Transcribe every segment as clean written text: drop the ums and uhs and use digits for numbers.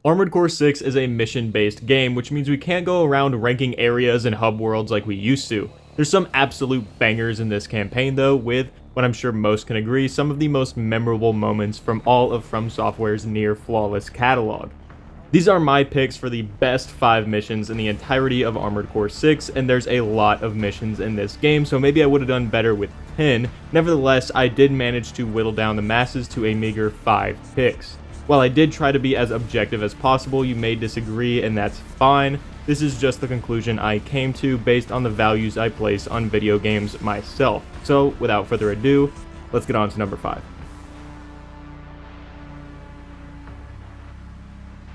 Armored Core 6 is a mission-based game, which means we can't go around ranking areas and hub worlds like we used to. There's some absolute bangers in this campaign though, with, what I'm sure most can agree, some of the most memorable moments from all of From Software's near-flawless catalog. These are my picks for the best 5 missions in the entirety of Armored Core 6, and there's a lot of missions in this game, so maybe I would have done better with 10. Nevertheless, I did manage to whittle down the masses to a meager 5 picks. While I did try to be as objective as possible, you may disagree, and that's fine. This is just the conclusion I came to based on the values I place on video games myself. So, without further ado, let's get on to number 5.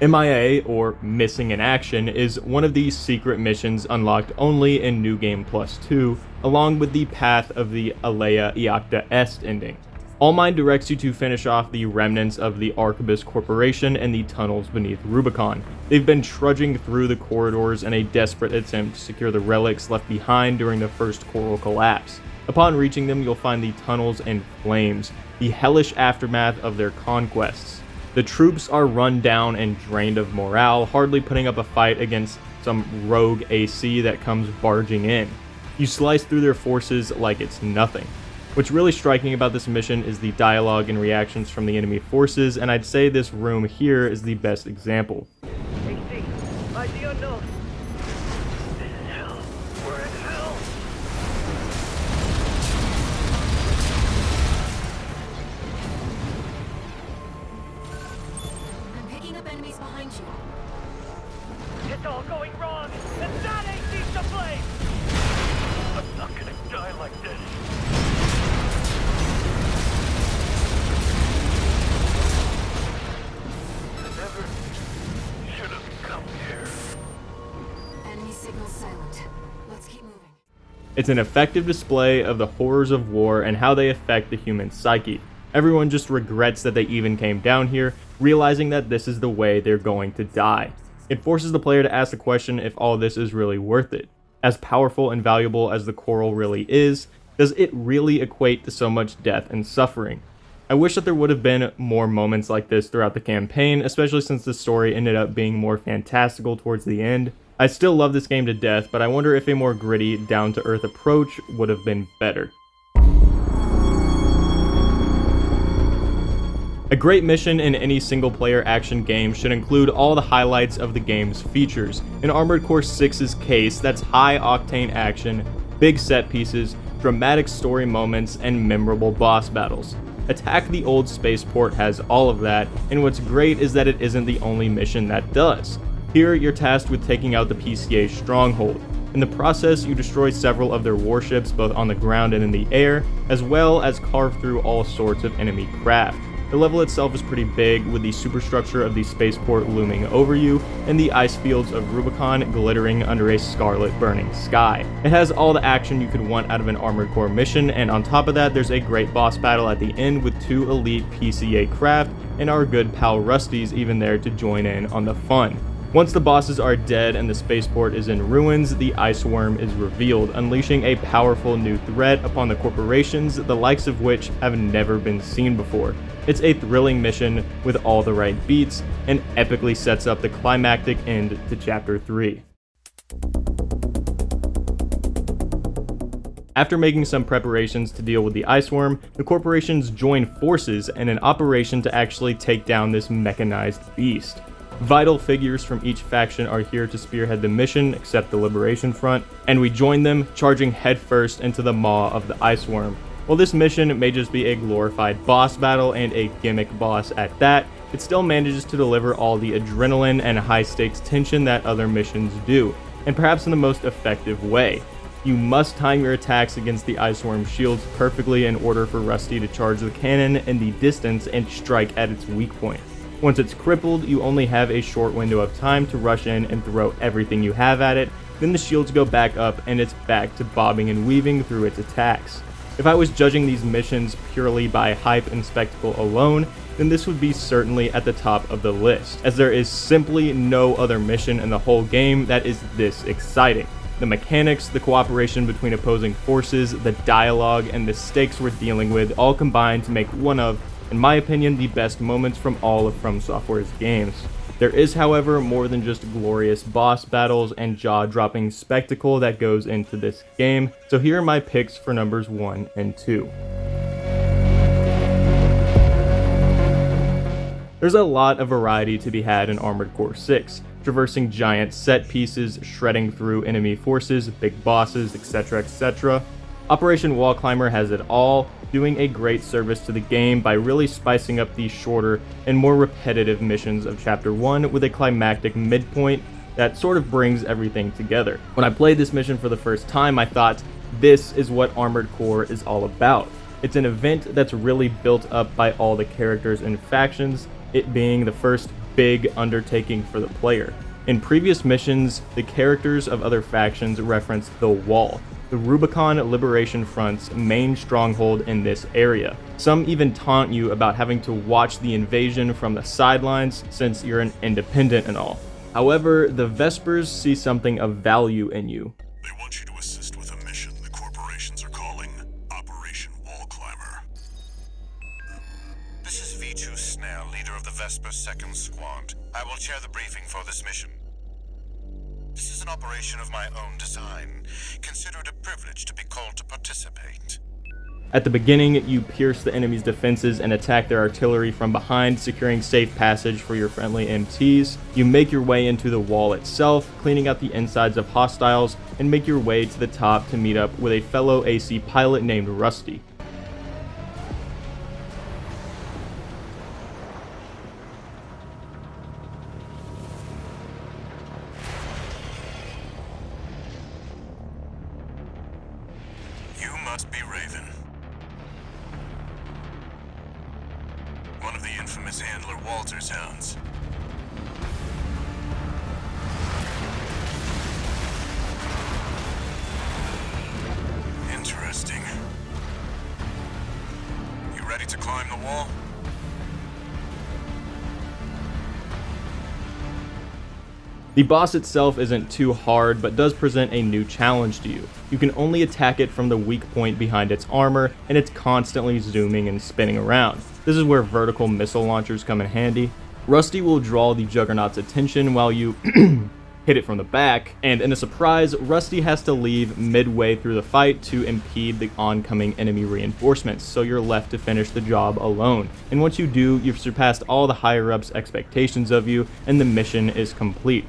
MIA, or Missing in Action, is one of these secret missions unlocked only in New Game Plus 2, along with the Path of the Alea Iacta Est ending. All Mine directs you to finish off the remnants of the Arquebus Corporation and the tunnels beneath Rubicon. They've been trudging through the corridors in a desperate attempt to secure the relics left behind during the first coral collapse. Upon reaching them, you'll find the tunnels in flames, the hellish aftermath of their conquests. The troops are run down and drained of morale, hardly putting up a fight against some rogue AC that comes barging in. You slice through their forces like it's nothing. What's really striking about this mission is the dialogue and reactions from the enemy forces, and I'd say this room here is the best example. AC, ID unknown. This is hell. We're in hell. I'm picking up enemies behind you. It's all going wrong, and that AC's to blame. I'm not gonna die like this. It's an effective display of the horrors of war and how they affect the human psyche. Everyone just regrets that they even came down here, realizing that this is the way they're going to die. It forces the player to ask the question if all this is really worth it. As powerful and valuable as the coral really is, does it really equate to so much death and suffering? I wish that there would have been more moments like this throughout the campaign, especially since the story ended up being more fantastical towards the end. I still love this game to death, but I wonder if a more gritty, down-to-earth approach would have been better. A great mission in any single-player action game should include all the highlights of the game's features. In Armored Core 6's case, that's high-octane action, big set pieces, dramatic story moments, and memorable boss battles. Attack the Old Spaceport has all of that, and what's great is that it isn't the only mission that does. Here, you're tasked with taking out the PCA stronghold. In the process, you destroy several of their warships both on the ground and in the air, as well as carve through all sorts of enemy craft. The level itself is pretty big, with the superstructure of the spaceport looming over you, and the ice fields of Rubicon glittering under a scarlet burning sky. It has all the action you could want out of an Armored Core mission, and on top of that, there's a great boss battle at the end with 2 elite PCA craft, and our good pal Rusty's even there to join in on the fun. Once the bosses are dead and the spaceport is in ruins, the Ice Worm is revealed, unleashing a powerful new threat upon the corporations, the likes of which have never been seen before. It's a thrilling mission with all the right beats, and epically sets up the climactic end to Chapter 3. After making some preparations to deal with the Ice Worm, the corporations join forces in an operation to actually take down this mechanized beast. Vital figures from each faction are here to spearhead the mission, except the Liberation Front, and we join them, charging headfirst into the maw of the Ice Worm. While this mission may just be a glorified boss battle and a gimmick boss at that, it still manages to deliver all the adrenaline and high-stakes tension that other missions do, and perhaps in the most effective way. You must time your attacks against the Ice Worm shields perfectly in order for Rusty to charge the cannon in the distance and strike at its weak point. Once it's crippled, you only have a short window of time to rush in and throw everything you have at it, then the shields go back up and it's back to bobbing and weaving through its attacks. If I was judging these missions purely by hype and spectacle alone, then this would be certainly at the top of the list, as there is simply no other mission in the whole game that is this exciting. The mechanics, the cooperation between opposing forces, the dialogue, and the stakes we're dealing with all combine to make one of, in my opinion, the best moments from all of From Software's games. There is, however, more than just glorious boss battles and jaw-dropping spectacle that goes into this game, so here are my picks for numbers 1 and 2. There's a lot of variety to be had in Armored Core 6, traversing giant set pieces, shredding through enemy forces, big bosses, etc, etc. Operation Wall Climber has it all, doing a great service to the game by really spicing up the shorter and more repetitive missions of Chapter 1 with a climactic midpoint that sort of brings everything together. When I played this mission for the first time, I thought, this is what Armored Core is all about. It's an event that's really built up by all the characters and factions, it being the first big undertaking for the player. In previous missions, the characters of other factions reference the Wall, the Rubicon Liberation Front's main stronghold in this area. Some even taunt you about having to watch the invasion from the sidelines since you're an independent and all. However, the Vespers see something of value in you. They want you to assist with a mission the corporations are calling Operation Wall Climber. This is V2 Snell, leader of the Vesper 2nd Squad. I will chair the briefing for this mission. This is an operation of my own design. Consider it a privilege to be called to participate. At the beginning, you pierce the enemy's defenses and attack their artillery from behind, securing safe passage for your friendly MTs. You make your way into the wall itself, cleaning out the insides of hostiles, and make your way to the top to meet up with a fellow AC pilot named Rusty. Must be Raven. One of the infamous handler Walter's hounds. Interesting. You ready to climb the wall? The boss itself isn't too hard, but does present a new challenge to you. You can only attack it from the weak point behind its armor, and it's constantly zooming and spinning around. This is where vertical missile launchers come in handy. Rusty will draw the Juggernaut's attention while you hit it from the back, and in a surprise, Rusty has to leave midway through the fight to impede the oncoming enemy reinforcements, so you're left to finish the job alone. And once you do, you've surpassed all the higher-ups' expectations of you, and the mission is complete.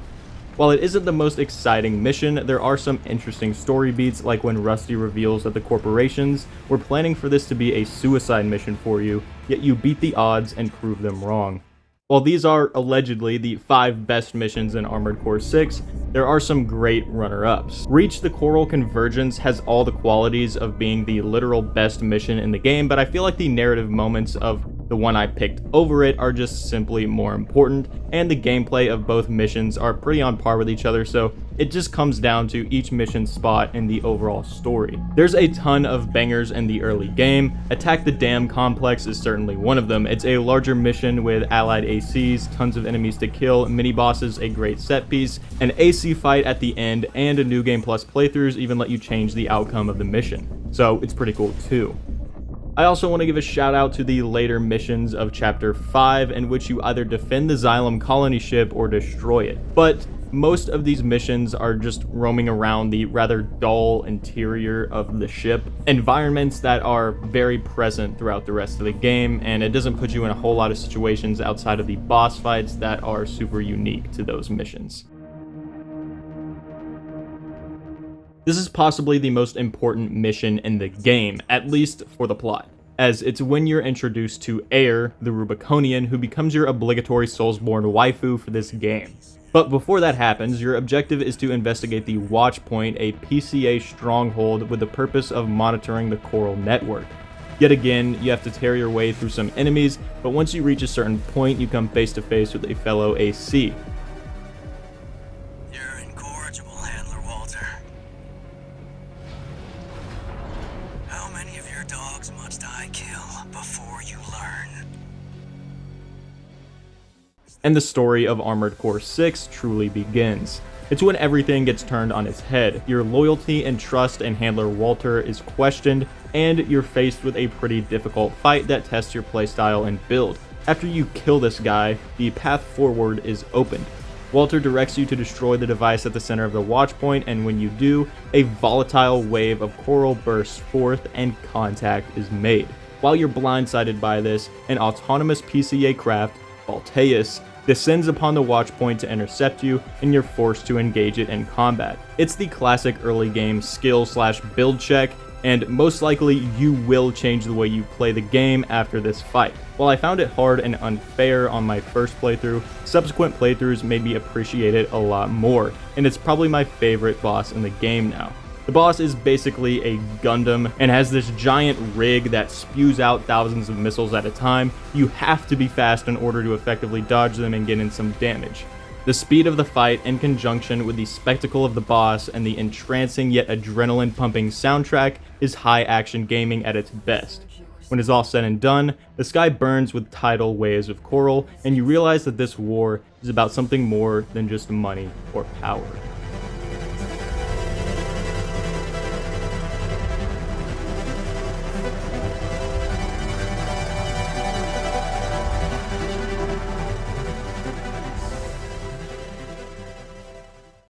While it isn't the most exciting mission, there are some interesting story beats, like when Rusty reveals that the corporations were planning for this to be a suicide mission for you, yet you beat the odds and prove them wrong. While these are allegedly the 5 best missions in Armored Core 6, there are some great runner-ups. Reach the Coral Convergence has all the qualities of being the literal best mission in the game, but I feel like the narrative moments of the one I picked over it are just simply more important, and the gameplay of both missions are pretty on par with each other, so it just comes down to each mission's spot in the overall story. There's a ton of bangers in the early game. Attack the Dam Complex is certainly one of them. It's a larger mission with allied ACs, tons of enemies to kill, mini-bosses, a great set piece, an AC fight at the end, and a New Game Plus playthroughs even let you change the outcome of the mission. So it's pretty cool too. I also want to give a shout out to the later missions of Chapter 5, in which you either defend the Xylem colony ship or destroy it. But most of these missions are just roaming around the rather dull interior of the ship, environments that are very present throughout the rest of the game, and it doesn't put you in a whole lot of situations outside of the boss fights that are super unique to those missions. This is possibly the most important mission in the game, at least for the plot, as it's when you're introduced to Air, the Rubiconian, who becomes your obligatory Soulsborne waifu for this game. But before that happens, your objective is to investigate the Watch Point, a PCA stronghold with the purpose of monitoring the Coral network. Yet again, you have to tear your way through some enemies, but once you reach a certain point, you come face to face with a fellow AC. You're incorrigible, Handler Walter. How many of your dogs must I kill before you learn? And the story of Armored Core 6 truly begins. It's when everything gets turned on its head. Your loyalty and trust in Handler Walter is questioned, and you're faced with a pretty difficult fight that tests your playstyle and build. After you kill this guy, the path forward is opened. Walter directs you to destroy the device at the center of the watch point, and when you do, a volatile wave of coral bursts forth and contact is made. While you're blindsided by this, an autonomous PCA craft, Alteus, descends upon the watch point to intercept you, and you're forced to engage it in combat. It's the classic early game skill/build check, and most likely you will change the way you play the game after this fight. While I found it hard and unfair on my first playthrough, subsequent playthroughs made me appreciate it a lot more, and it's probably my favorite boss in the game now. The boss is basically a Gundam and has this giant rig that spews out thousands of missiles at a time. You have to be fast in order to effectively dodge them and get in some damage. The speed of the fight, in conjunction with the spectacle of the boss and the entrancing yet adrenaline-pumping soundtrack, is high-action gaming at its best. When it's all said and done, the sky burns with tidal waves of coral, and you realize that this war is about something more than just money or power.